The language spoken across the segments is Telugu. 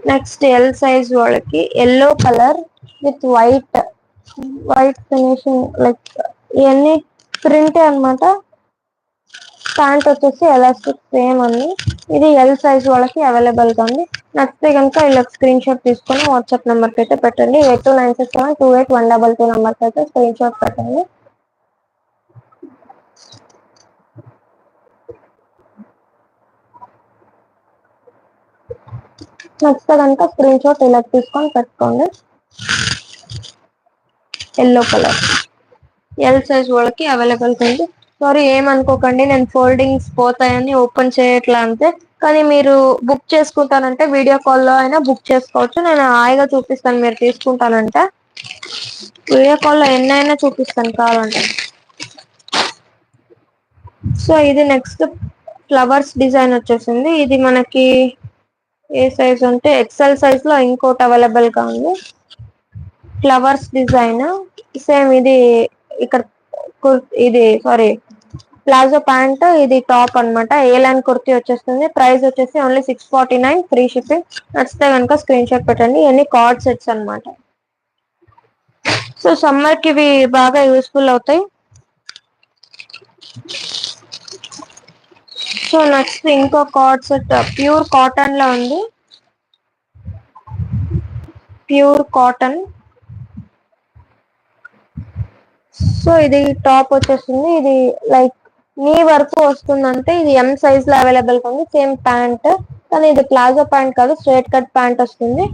నెక్స్ట్ ఎల్ సైజ్ వాళ్ళకి yellow colour with white finishing like ఇవన్నీ ప్రింట్ అన్నమాట. ప్యాంట్ వచ్చేసి ఎలాస్టిక్ సేమ్ ఉంది. ఇది ఎల్ సైజ్ వాళ్ళకి అవైలబుల్ గా ఉంది. నచ్చితే కనుక ఇలా స్క్రీన్ షాట్ తీసుకొని వాట్సాప్ నెంబర్ కి అయితే పెట్టండి. 8296728122 నెంబర్ కి అయితే స్క్రీన్ షాట్ పెట్టండి. నచ్చితే కనుక స్క్రీన్ షాట్ ఇలా తీసుకొని పెట్టుకోండి. ఎల్లో కలర్ ఎల్ సైజ్ వాళ్ళకి అవైలబుల్ ఉంది. సారీ ఏమనుకోకండి, నేను ఫోల్డింగ్స్ పోతాయని ఓపెన్ చేయట్లా అంతే. కానీ మీరు బుక్ చేసుకుంటానంటే వీడియో కాల్లో అయినా బుక్ చేసుకోవచ్చు. నేను హాయిగా చూపిస్తాను మీరు తీసుకుంటానంటే. వీడియో కాల్లో ఎన్నైనా చూపిస్తాను కావాలంటే. సో ఇది నెక్స్ట్ ఫ్లవర్స్ డిజైన్ వచ్చేసింది. ఇది మనకి ఏ సైజ్ అంటే ఎక్సెల్ సైజ్ లో ఇంకోటి అవైలబుల్ గా ఉంది. ఫ్లవర్స్ డిజైన్ సేమ్ ఇది ఇక్కడ ఇది సారీ ప్లాజో ప్యాంట్, ఇది టాప్ అన్నమాట. ఏ లైన్ కుర్తీ వచ్చేస్తుంది. ప్రైస్ వచ్చేసి ఓన్లీ 649 ఫ్రీ షిప్పింగ్. నచ్చితే కనుక స్క్రీన్ షాట్ పెట్టండి. ఇవన్నీ కార్డ్ సెట్స్ అన్నమాట. సో సమ్మర్ కి ఇవి బాగా యూస్ఫుల్ అవుతాయి. సో నెక్స్ట్ ఇంకో కార్డ్ సెట్ ప్యూర్ కాటన్ లో ఉంది. Pure cotton. సో ఇది టాప్ వచ్చేస్తుంది. ఇది లైక్ నీ వరకు వస్తుందంటే ఇది ఎం సైజ్ లో అవైలబుల్ గా ఉంది. సేమ్ ప్యాంట్ కానీ ఇది ప్లాజో ప్యాంట్ కాదు, స్ట్రైట్ కట్ ప్యాంట్ వస్తుంది.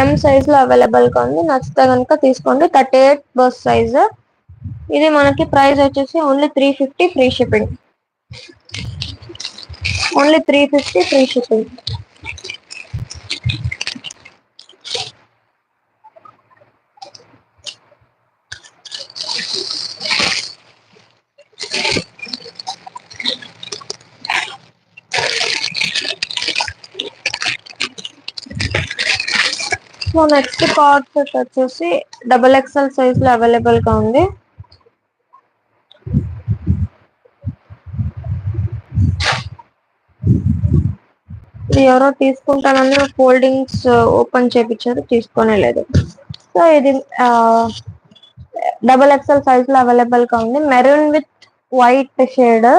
ఎం సైజ్ లో అవైలబుల్ గా ఉంది. నచ్చితే కనుక తీసుకోండి. 38 బస్ సైజ్. ఇది మనకి ప్రైస్ వచ్చేసి only 350 free shipping. Only 350 free shipping. So next cord set వచ్చేసి XXL సైజ్ లో అవైలబుల్ గా ఉంది. ఇది ఎవరో తీసుకుంటానని ఫోల్డింగ్స్ ఓపెన్ చేపించారు, తీసుకోనే లేదు. సో ఇది XXL సైజ్ లో అవైలబుల్ గా ఉంది. Maroon with white shade.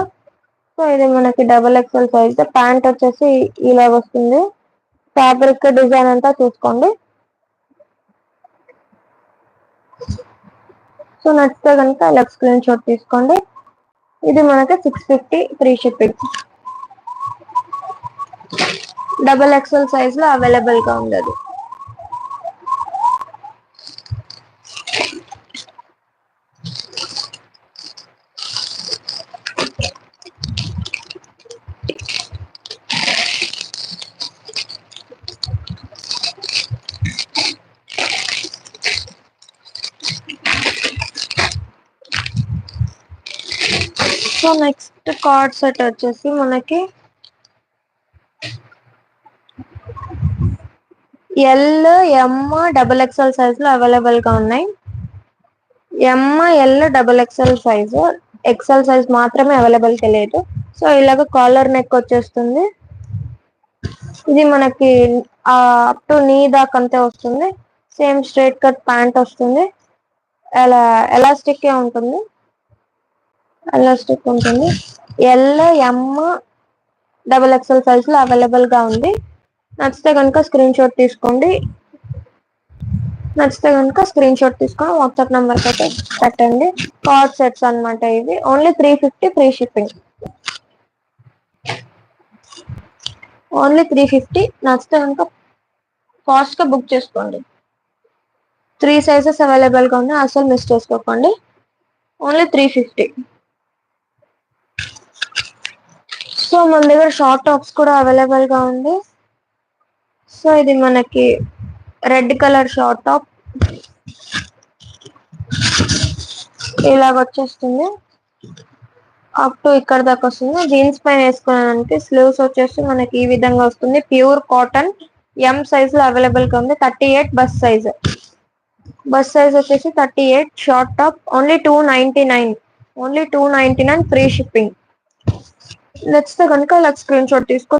So ఇది మనకి XXL సైజ్. ప్యాంట్ వచ్చేసి ఇలా వస్తుంది. ఫ్యాబ్రిక్ డిజైన్ అంతా చూసుకోండి. సో నచ్చితే కనుక ఇలా స్క్రీన్ షాట్ తీసుకోండి. ఇది మనకి 650 ఫ్రీ షిప్పింగ్. XXL సైజ్ లో అవైలబుల్ గా ఉంది అది. సో నెక్స్ట్ కార్డ్ సెట్ వచ్చేసి మనకి ఎల్, ఎం, XXL సైజ్ లో అవైలబుల్ గా ఉన్నాయి. M, L, XXL size. XL size మాత్రమే అవైలబుల్ గా లేదు. సో ఇలాగ కాలర్ నెక్ వచ్చేస్తుంది. ఇది మనకి అప్ టు నీ దాకా అంతే వస్తుంది. సేమ్ స్ట్రైట్ కట్ ప్యాంట్ వస్తుంది. ఎలాస్టిక్ ఉంటుంది. ఎలాస్టిక్ ఉంటుంది. ఎల్, ఎం, XXL సైజ్ లో అవైలబుల్ గా ఉంది. నచ్చితే కనుక స్క్రీన్ షాట్ తీసుకోండి. నచ్చితే కనుక స్క్రీన్ షాట్ తీసుకొని వాట్సాప్ నెంబర్ అయితే పెట్టండి. కార్డ్ సెట్స్ అన్నమాట. ఇవి ఓన్లీ 350 ఫ్రీ షిప్పింగ్. ఓన్లీ 350. నచ్చితే కనుక ఫాస్ట్ గా బుక్ చేసుకోండి. 3 సైజెస్ అవైలబుల్ గా ఉన్నాయి. అసలు మిస్ చేసుకోకండి. ఓన్లీ 350. సో మన దగ్గర షార్ట్ టాప్స్ కూడా అవైలబుల్ గా ఉంది. సో ఇది మనకి రెడ్ కలర్ షార్ట్ టాప్ ఇలాగ వచ్చేస్తుంది. అప్ టు ఇక్కడ దాకా వస్తుంది. జీన్స్ పైన వేసుకోవడానికి స్లీవ్స్ వచ్చేసి మనకి ఈ విధంగా వస్తుంది. Pure cotton. ఎం సైజ్ లో అవైలబుల్ గా ఉంది. 38 బస్ సైజ్. బస్ సైజ్ వచ్చేసి 38. Short top only 299. Only 299 free shipping. నచ్చితే కనుక ఇలా స్క్రీన్ షాట్ తీసుకొని